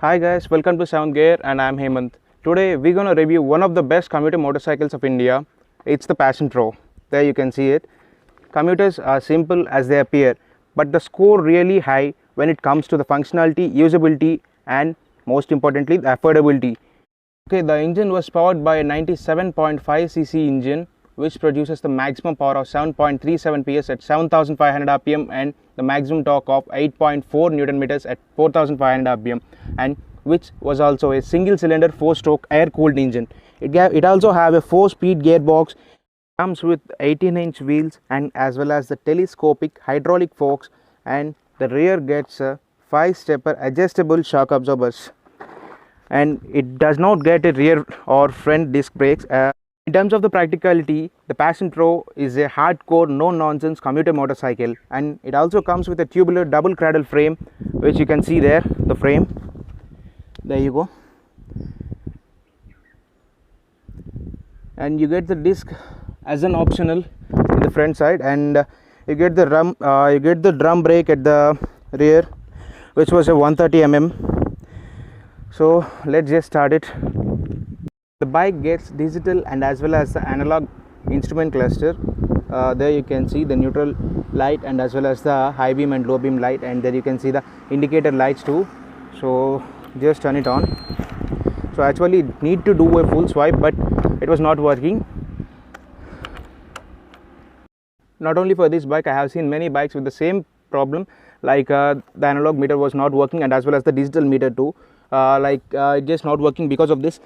Hi guys, welcome to 7th Gear and I am Hemanth. Today we're going to review one of the best commuter motorcycles of India. It's the Passion Pro. There you can see it. Commuters are simple as they appear, but the score really high when it comes to the functionality, usability and most importantly the affordability. Okay, the engine was powered by a 97.5cc engine which produces the maximum power of 7.37 PS at 7500 rpm and the maximum torque of 8.4 Newton meters at 4500 rpm, and which was also a single cylinder 4-stroke air cooled engine. It also have a 4-speed gearbox, comes with 18-inch wheels and as well as the telescopic hydraulic forks, and the rear gets a 5-stepper adjustable shock absorbers, and it does not get a rear or front disc brakes. In terms of the practicality, the Passion Pro is a hardcore no-nonsense commuter motorcycle, and it also comes with a tubular double cradle frame, which you can see there, the frame. There you go. And you get the disc as an optional in the front side, and you get the drum brake at the rear, which was a 130 mm. So let's just start it. The bike gets digital and as well as the analog instrument cluster. There you can see the neutral light and as well as the high beam and low beam light, and there you can see the indicator lights too. So just turn it on. So actually need to do a full swipe, but it was not working. Not only for this bike, I have seen many bikes with the same problem, like the analog meter was not working and as well as the digital meter too. It just not working because of this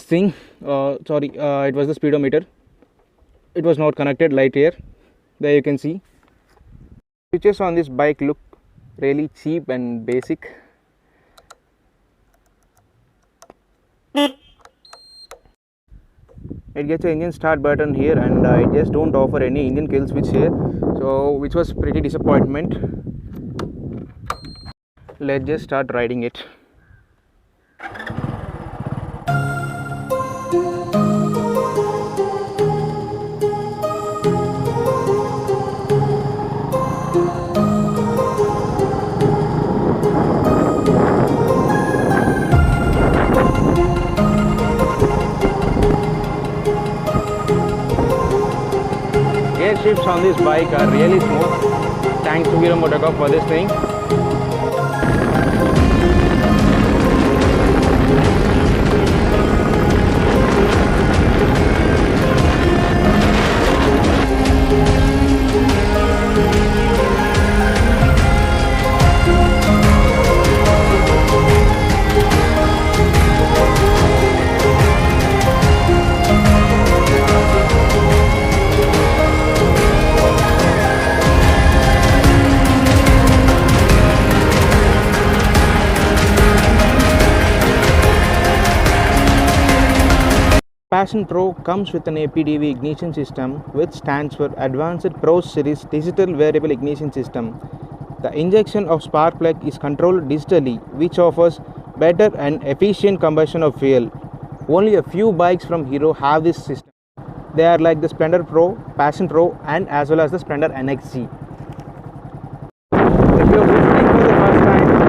thing. It was the speedometer. It was not connected right here. There you can see. Features on this bike look really cheap and basic. It gets an engine start button here, and it just don't offer any engine kill switch here, so which was pretty disappointment. Let's just start riding it. Gear shifts on this bike are really smooth. Thanks to Hero MotoCorp for this thing. Passion Pro comes with an APDV ignition system, which stands for Advanced Pro Series Digital Variable Ignition System. The injection of spark plug is controlled digitally, which offers better and efficient combustion of fuel. Only a few bikes from Hero have this system. They are like the Splendor Pro, Passion Pro and as well as the Splendor NXG. If you are visiting for the first time,